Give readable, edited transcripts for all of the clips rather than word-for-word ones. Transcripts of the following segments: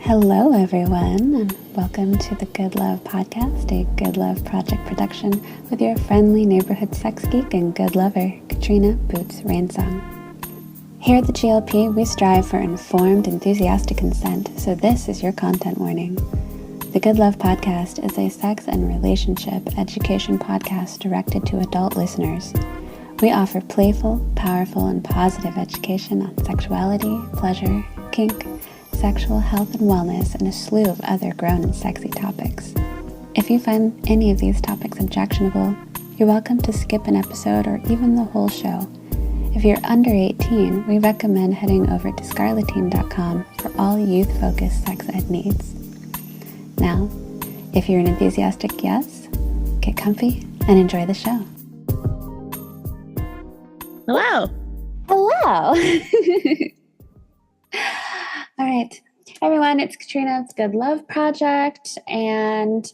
Hello, everyone, and welcome to the Good Love Podcast, a Good Love Project production with your friendly neighborhood sex geek and good lover, Katrina Boots Rainsong. Here at the GLP, we strive for informed, enthusiastic consent, so this is your content warning. The Good Love Podcast is a sex and relationship education podcast directed to adult listeners. We offer playful, powerful, and positive education on sexuality, pleasure, kink, sexual health and wellness, and a slew of other grown and sexy topics. If you find any of these topics objectionable, you're welcome to skip an episode or even the whole show. If you're under 18, we recommend heading over to scarletine.com for all youth-focused sex ed needs. Now, if you're an enthusiastic yes, get comfy and enjoy the show. Hello. Hello. All right, everyone, it's Katrina's Good Love Project, and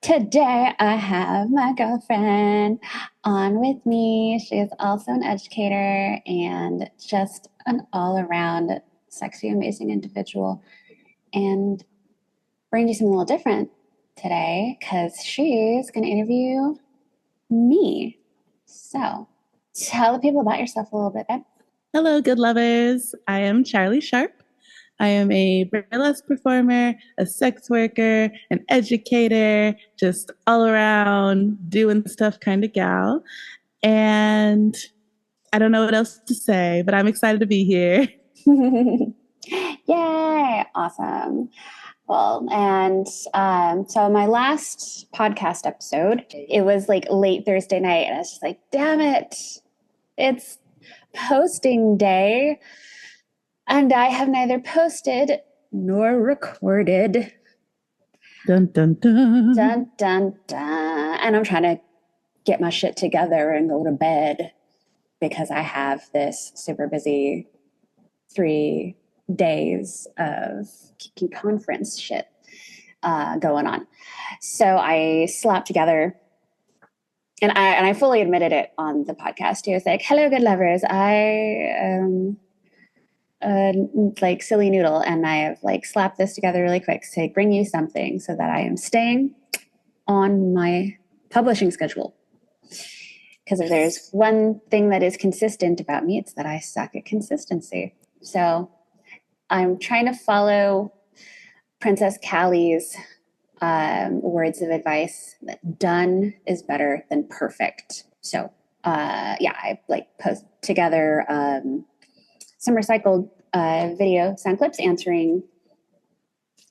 today I have my girlfriend on with me. She is also an educator and just an all-around sexy, amazing individual, and we're going to do something a little different today because she's going to interview me. So tell the people about yourself a little bit, babe. Hello, good lovers. I am Charlie Sharp. I am a burlesque performer, a sex worker, an educator, just all around doing stuff kind of gal. And I don't know what else to say, but I'm excited to be here. Yay! Awesome. Well, and so my last podcast episode, it was like late Thursday night, and I was just like, damn it, it's posting day. And I have neither posted nor recorded. Dun, dun, dun. Dun, dun, dun. And I'm trying to get my shit together and go to bed because I have this super busy 3 days of conference shit going on. So I slapped together, and I fully admitted it on the podcast. It was like, hello, good lovers. Like silly noodle, and I have like slapped this together really quick to bring you something so that I am staying on my publishing schedule. Because if there's one thing that is consistent about me, it's that I suck at consistency. So I'm trying to follow Princess Callie's words of advice that done is better than perfect. So I like post together some recycled video sound clips answering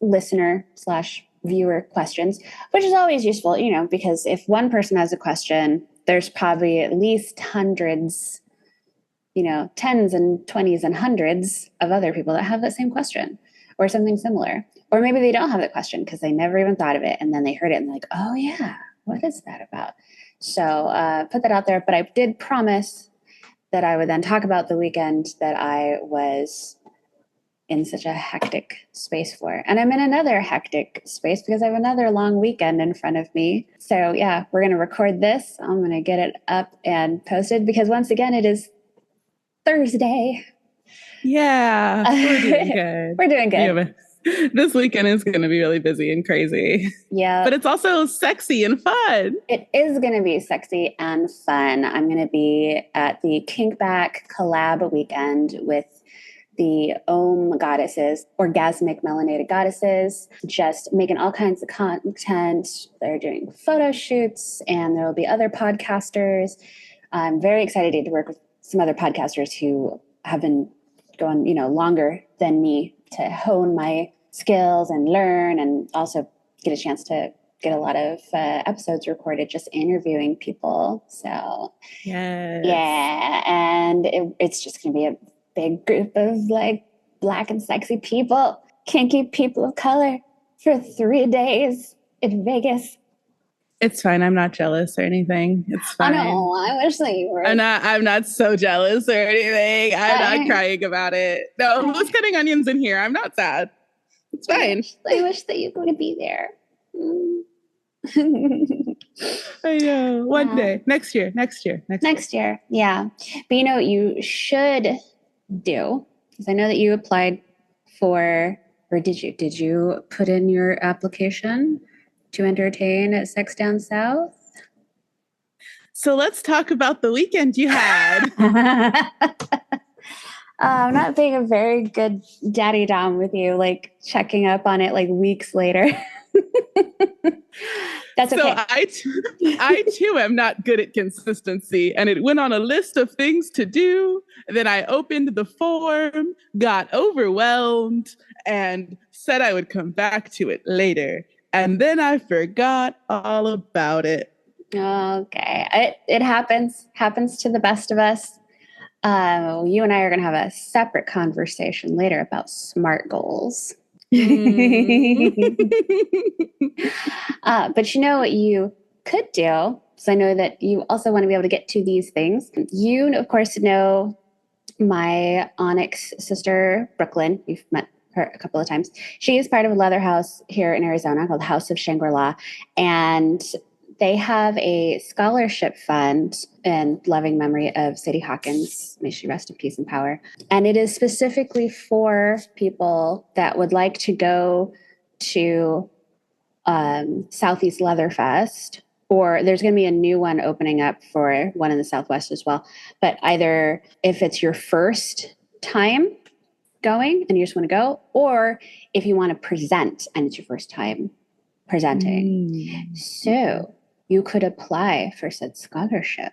listener/viewer questions, which is always useful, because if one person has a question, there's probably at least hundreds, tens and 20s and hundreds of other people that have that same question or something similar. Or maybe they don't have the question because they never even thought of it, and then they heard it and like, oh yeah, what is that about? So put that out there. But I did promise that I would then talk about the weekend that I was in such a hectic space for. And I'm in another hectic space because I have another long weekend in front of me. So yeah, we're going to record this. I'm going to get it up and posted because once again, it is Thursday. Yeah, we're doing good. We're doing good. Yeah, this weekend is going to be really busy and crazy. Yeah. But it's also sexy and fun. It is going to be sexy and fun. I'm going to be at the Kinkback collab weekend with the Om goddesses, orgasmic melanated goddesses, just making all kinds of content. They're doing photo shoots, and there will be other podcasters. I'm very excited to work with some other podcasters who have been going, longer than me to hone my skills and learn, and also get a chance to get a lot of episodes recorded just interviewing people. So yes. Yeah, and it's just going to be a big group of like Black and sexy people, kinky people of color for 3 days in Vegas. It's fine. I'm not jealous or anything. It's fine. I know. I wish that you were. I'm not so jealous or anything. I'm not crying about it. No, who's cutting onions in here? I'm not sad. It's fine. I wish that you could be there. I know. One day. Next year. Yeah. But what you should do, because I know that you applied for or did you put in your application to entertain at Sex Down South? So let's talk about the weekend you had. I'm not being a very good daddy dom with you, like checking up on it like weeks later. That's So okay. I too am not good at consistency, and it went on a list of things to do. Then I opened the form, got overwhelmed, and said I would come back to it later. And then I forgot all about it. Okay, it happens to the best of us. You and I are going to have a separate conversation later about SMART goals. But you know what you could do? So I know that you also want to be able to get to these things. You, of course, know my Onyx sister, Brooklyn. You've met her a couple of times. She is part of a leather house here in Arizona called House of Shangri-La. And they have a scholarship fund in loving memory of Sadie Hawkins. May she rest in peace and power. And it is specifically for people that would like to go to Southeast Leather Fest, or there's going to be a new one opening up for one in the Southwest as well. But either if it's your first time going and you just want to go, or if you want to present and it's your first time presenting. So you could apply for said scholarship.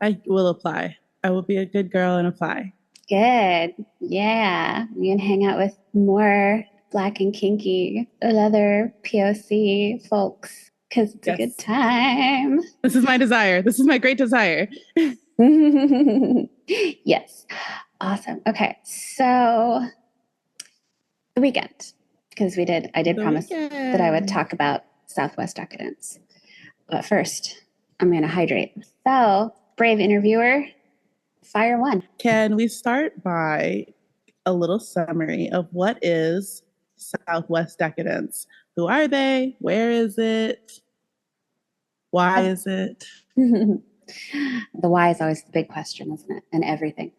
I will apply. I will be a good girl and apply. Good. Yeah. You can hang out with more Black and kinky leather POC folks because it's a good time. This is my desire. This is my great desire. Yes. Awesome. Okay. So the weekend, because I did promise that I would talk about Southwest Decadence. But first, I'm going to hydrate. So, brave interviewer, fire one. Can we start by a little summary of what is Southwest Decadence? Who are they? Where is it? Why is it? The why is always the big question, isn't it? And everything.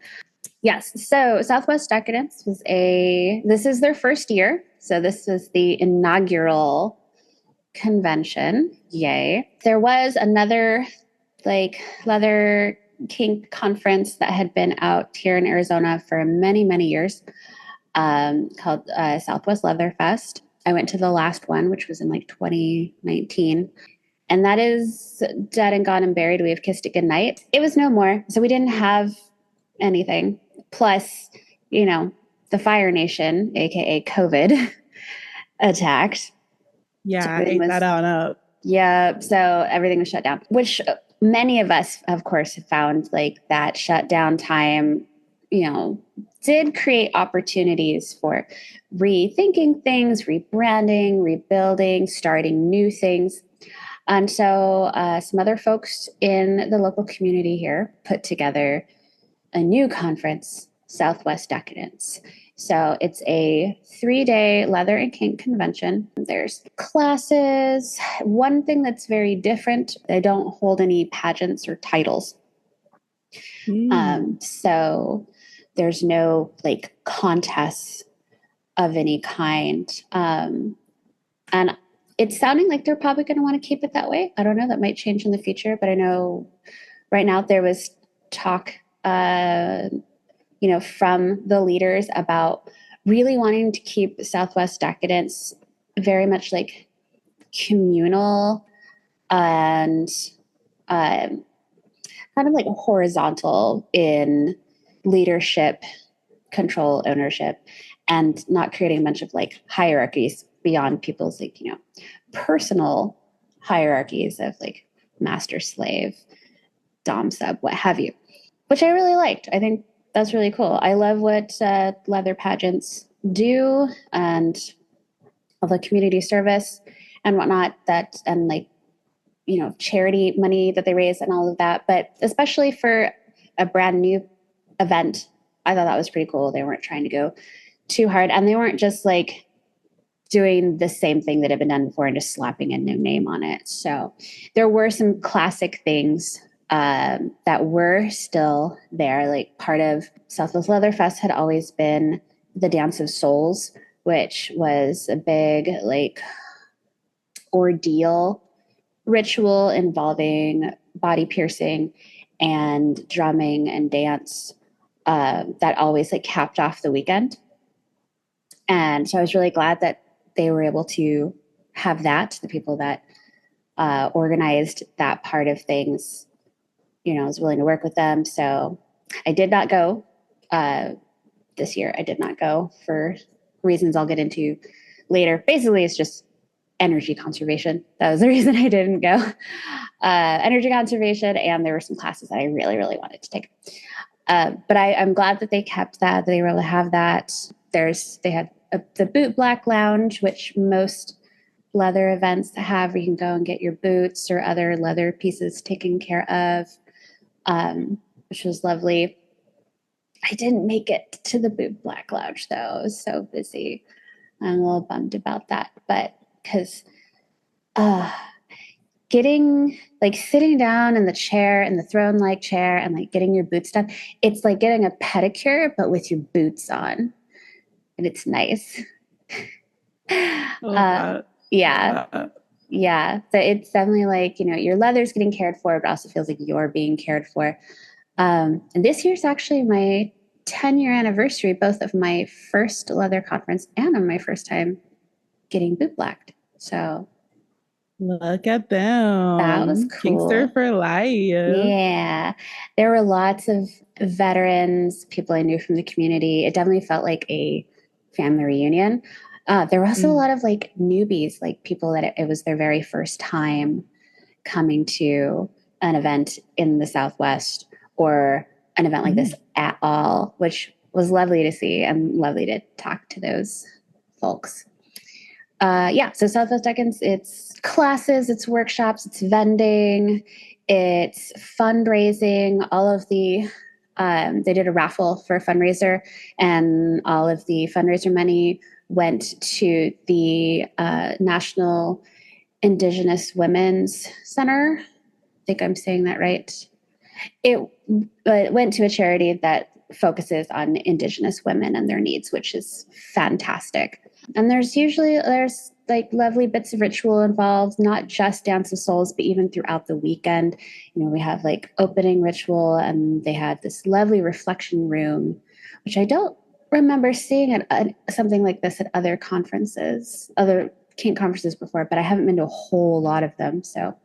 Yes. So Southwest Decadence this is their first year. So this was the inaugural convention. Yay. There was another leather kink conference that had been out here in Arizona for many, many years called Southwest Leather Fest. I went to the last one, which was in 2019. And that is dead and gone and buried. We have kissed it goodnight. It was no more. So we didn't have anything. Plus, the Fire Nation, aka COVID, attacked. Yeah, so ate that on up. Yeah, so everything was shut down, which many of us, of course, have found that shutdown time, did create opportunities for rethinking things, rebranding, rebuilding, starting new things. And so some other folks in the local community here put together a new conference, Southwest Decadence. So it's a 3-day leather and kink convention. There's classes. One thing that's very different, they don't hold any pageants or titles. So there's no contests of any kind. And it's sounding like they're probably going to want to keep it that way. I don't know. That might change in the future. But I know right now there was talk from the leaders about really wanting to keep Southwest Decadence very much communal and kind of horizontal in leadership, control, ownership, and not creating a bunch of hierarchies beyond people's personal hierarchies of master, slave, dom, sub, what have you, which I really liked. I think that's really cool. I love what leather pageants do and all the community service and whatnot and charity money that they raise and all of that. But especially for a brand new event, I thought that was pretty cool. They weren't trying to go too hard and they weren't just doing the same thing that had been done before and just slapping a new name on it. So there were some classic things that were still there. Part of Southwest Leather Fest had always been the Dance of Souls, which was a big like ordeal ritual involving body piercing and drumming and dance that always like capped off the weekend. And so I was really glad that they were able to have that. The people that organized that part of things, you know, I was willing to work with them. So I did not go this year. I did not go for reasons I'll get into later. Basically, it's just energy conservation. That was the reason I didn't go. Energy conservation, and there were some classes that I really, really wanted to take. But I'm glad that they kept that they were able to have that. They had the Boot Black Lounge, which most leather events have, where you can go and get your boots or other leather pieces taken care of, which was lovely. I didn't make it to the Boot Black Lounge, though. I was so busy. I'm a little bummed about that, but because getting like sitting down in the chair, in the throne-like chair, and like getting your boots done, it's like getting a pedicure, but with your boots on, and it's nice. Yeah. Yeah. So it's definitely like, you know, your leather's getting cared for, but also feels like you're being cared for. And this year's actually my 10-year anniversary, both of my first leather conference and of my first time getting boot blacked. So look at them. That was cool. Kinkster for life. Yeah. There were lots of veterans, people I knew from the community. It definitely felt like a family reunion. There were also a lot of like newbies, like people that it was their very first time coming to an event in the Southwest or an event like this at all, which was lovely to see and lovely to talk to those folks. So Southwest Decadence, it's classes, it's workshops, it's vending, it's fundraising. All of the they did a raffle for a fundraiser, and all of the fundraiser money went to the National Indigenous Women's Center. I think I'm saying that right. It went to a charity that focuses on Indigenous women and their needs, which is fantastic. And there's like lovely bits of ritual involved, not just Dance of Souls, but even throughout the weekend. You know, we have like opening ritual, and they had this lovely reflection room, which I don't remember seeing at something like this at other kink conferences before, but I haven't been to a whole lot of them. So,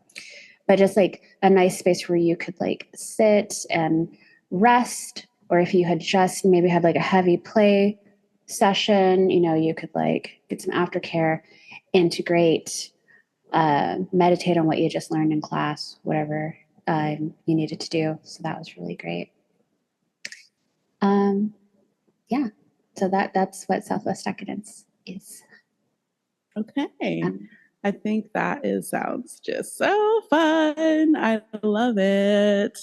but just like a nice space where you could like sit and rest, or if you had just maybe had like a heavy play session, you know, you could like get some aftercare, integrate, meditate on what you just learned in class, whatever you needed to do. So that was really great. So that's what Southwest Decadence is. Okay. I think that sounds just so fun. I love it.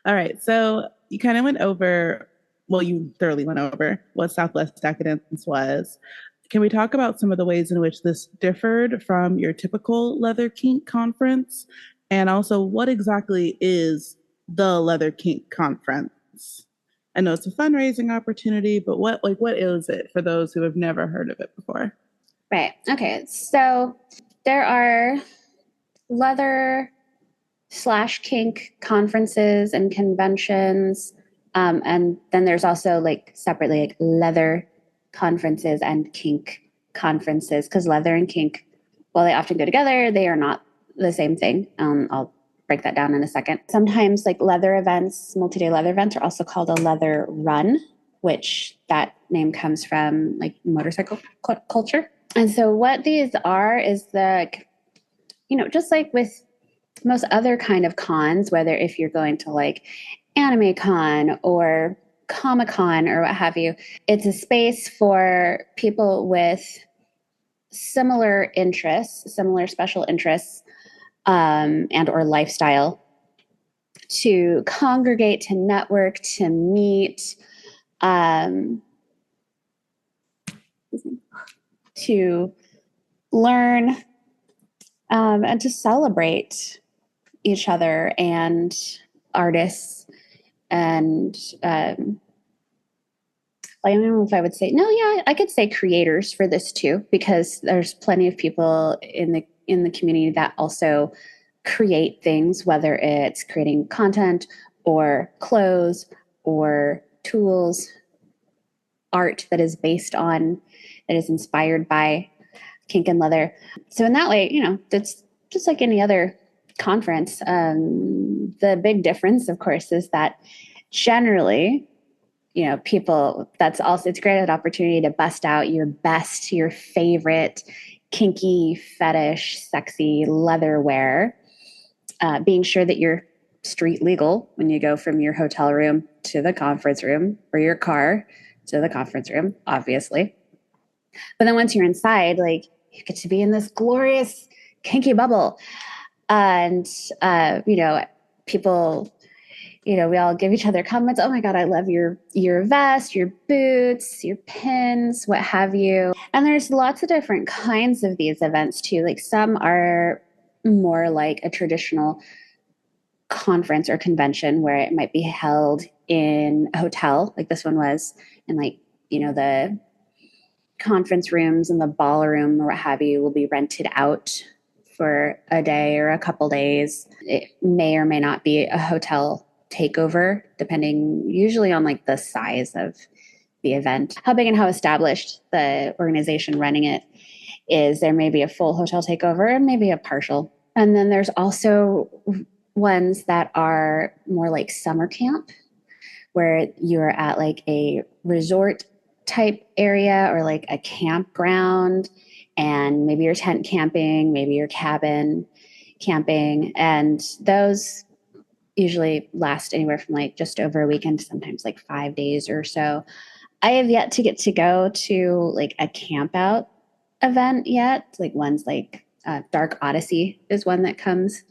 All right. So you kind of went over, well, you thoroughly went over what Southwest Decadence was. Can we talk about some of the ways in which this differed from your typical Leather Kink conference? And also, what exactly is the Leather Kink conference? I know it's a fundraising opportunity, but what is it for those who have never heard of it before? Right. Okay. So there are leather/kink conferences and conventions. And then there's also like separately like leather conferences and kink conferences, because leather and kink, while they often go together, they are not the same thing. I'll break that down in a second. Sometimes like leather events, multi-day leather events are also called a leather run, which that name comes from like motorcycle culture. And so what these are is just like with most other kind of cons, whether if you're going to like Anime Con or Comic-Con or what have you, it's a space for people with similar interests, similar special interests, and or lifestyle to congregate, to network, to meet, to learn, and to celebrate each other and artists and I don't know if I would say, no, yeah, I could say creators for this too, because there's plenty of people in the community that also create things, whether it's creating content or clothes or tools, art that is based on, that is inspired by kink and leather. So in that way, that's just like any other conference. The big difference, of course, is that generally, people, that's also, it's a great opportunity to bust out your best, your favorite kinky, fetish, sexy leatherware, being sure that you're street legal when you go from your hotel room to the conference room, or your car to the conference room, obviously. But then once you're inside, like, you get to be in this glorious kinky bubble. And, people, we all give each other comments. Oh my God, I love your vest, your boots, your pins, what have you. And there's lots of different kinds of these events too. Like, some are more like a traditional conference or convention where it might be held in a hotel, like this one was, and like, the conference rooms and the ballroom or what have you will be rented out for a day or a couple days. It may or may not be a hotel takeover, depending usually on like the size of the event, how big and how established the organization running it is. There may be a full hotel takeover and maybe a partial. And then there's also ones that are more like summer camp, where you're at like a resort type area or like a campground, and maybe you're tent camping, maybe you're cabin camping. And those usually last anywhere from like just over a weekend to sometimes like 5 days or so. I have yet to get to go to like a camp out event yet. Like ones like Dark Odyssey is one that comes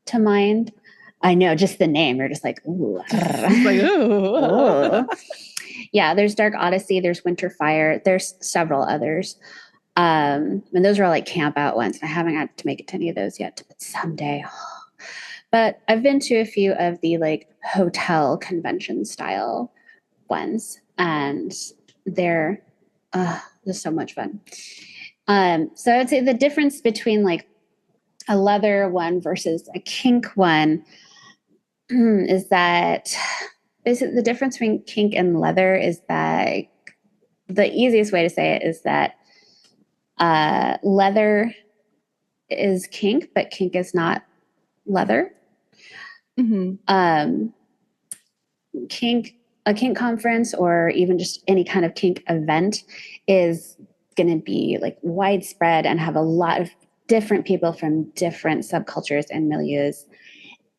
to mind. I know, just the name, you're just like, ooh. Like, ooh. Ooh. Yeah, there's Dark Odyssey, there's Winter Fire, there's several others. And those are all like camp out ones. I haven't had to make it to any of those yet, but someday. But I've been to a few of the like hotel convention style ones, and they're just so much fun. So I'd say the difference between like a leather one versus a kink one is that the difference between kink and leather is that the easiest way to say it is that leather is kink, but kink is not leather. Mm-hmm. A kink conference, or even just any kind of kink event, is going to be like widespread and have a lot of different people from different subcultures and milieus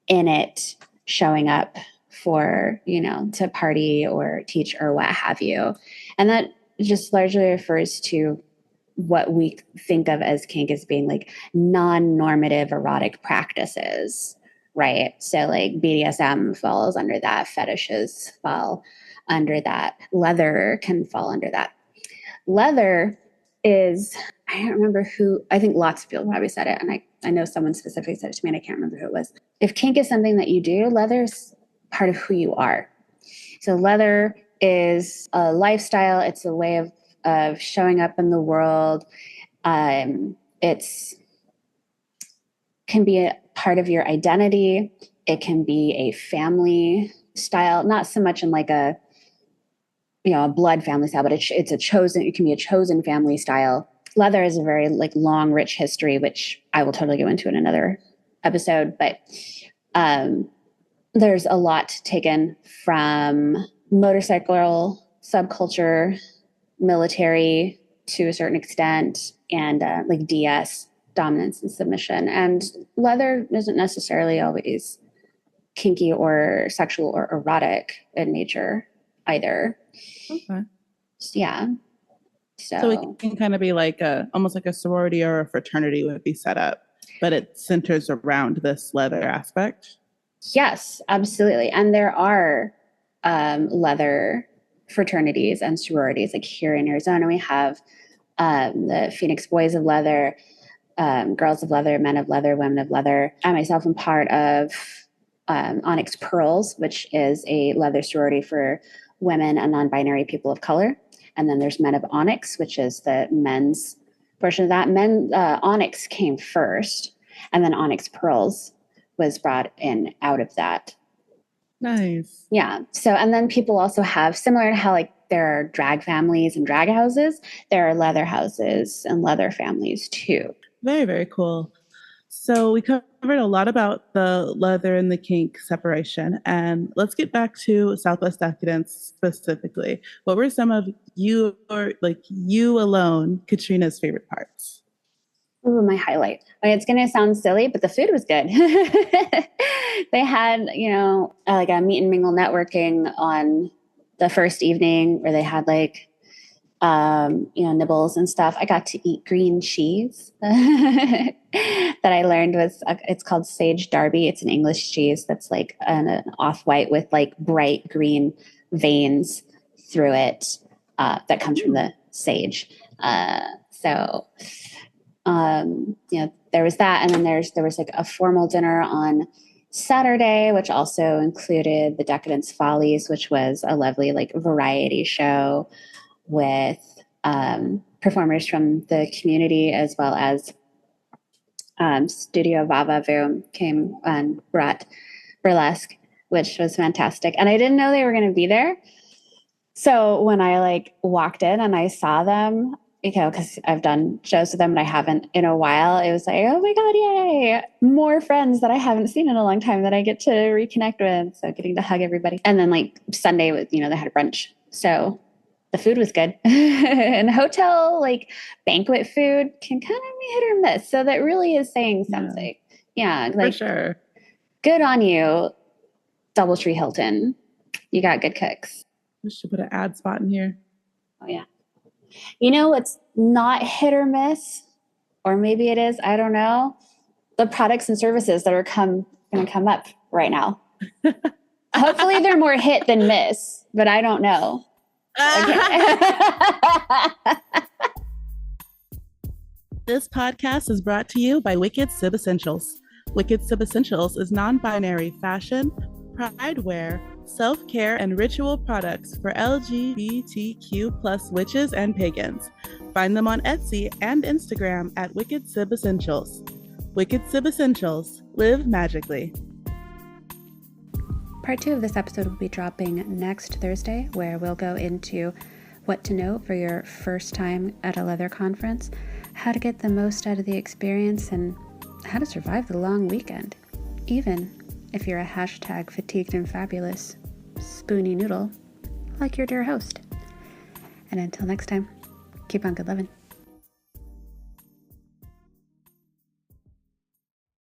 in it showing up for, to party or teach or what have you. And that just largely refers to what we think of as kink as being like non-normative erotic practices, right? So like BDSM falls under that, fetishes fall under that, leather can fall under that. Leather is, I don't remember who, I think lots of people probably said it, and I know someone specifically said it to me and I can't remember who it was. If kink is something that you do, leather's part of who you are. So leather is a lifestyle, it's a way of showing up in the world. It's can be a part of your identity. It can be a family style, not so much in like a blood family style, but it can be a chosen family style. Leather is a very like long, rich history, which I will totally go into in another episode. But there's a lot taken from motorcycle subculture, military to a certain extent, and like DS, dominance and submission. And leather isn't necessarily always kinky or sexual or erotic in nature either. Okay. Yeah. So it can kind of be like almost like a sorority or a fraternity would be set up, but it centers around this leather aspect. Yes, absolutely. And there are leather fraternities and sororities. Like here in Arizona, we have the Phoenix Boys of Leather, Girls of Leather, Men of Leather, Women of Leather. I myself am part of Onyx Pearls, which is a leather sorority for women and non-binary people of color. And then there's Men of Onyx, which is the men's version of that. Onyx came first, and then Onyx Pearls was brought in out of that. Nice. Yeah. So, and then people also have, similar to how like there are drag families and drag houses, there are leather houses and leather families too. Very, very cool. So we covered a lot about the leather and the kink separation, and let's get back to Southwest Decadence specifically. What were some of you, or like you alone, Katrina's favorite parts? Ooh, my highlight. Okay, it's going to sound silly, but the food was good. They had, like a meet and mingle networking on the first evening where they had like, nibbles and stuff. I got to eat green cheese that I learned was, it's called Sage Derby. It's an English cheese that's like an off-white with like bright green veins through it that comes from the sage. So there was that, and then there was like a formal dinner on Saturday, which also included the Decadence Follies, which was a lovely like variety show with performers from the community, as well as Studio Vava Voom came and brought burlesque, which was fantastic. And I didn't know they were going to be there. So when I like walked in and I saw them, because I've done shows with them and I haven't in a while, it was like, oh my God, yay. More friends that I haven't seen in a long time that I get to reconnect with. So getting to hug everybody. And then like Sunday, they had a brunch. So the food was good. And hotel, like banquet food can kind of be hit or miss. So that really is saying something. Yeah. Like, for sure. Good on you, Doubletree Hilton. You got good cooks. We should put an ad spot in here. Oh, yeah. You know what's not hit or miss? Or maybe it is, I don't know. The products and services that are going to come up right now. Hopefully they're more hit than miss, but I don't know. Okay. This podcast is brought to you by Wicked Sib Essentials. Wicked Sib Essentials is non-binary fashion, pride wear, self-care, and ritual products for LGBTQ plus witches and pagans. Find them on Etsy and Instagram at Wicked Sib Essentials. Wicked Sib Essentials. Live magically. Part 2 of this episode will be dropping next Thursday, where we'll go into what to know for your first time at a leather conference, how to get the most out of the experience, and how to survive the long weekend, even if you're a hashtag fatigued and fabulous spoony noodle like your dear host. And until next time, keep on good loving.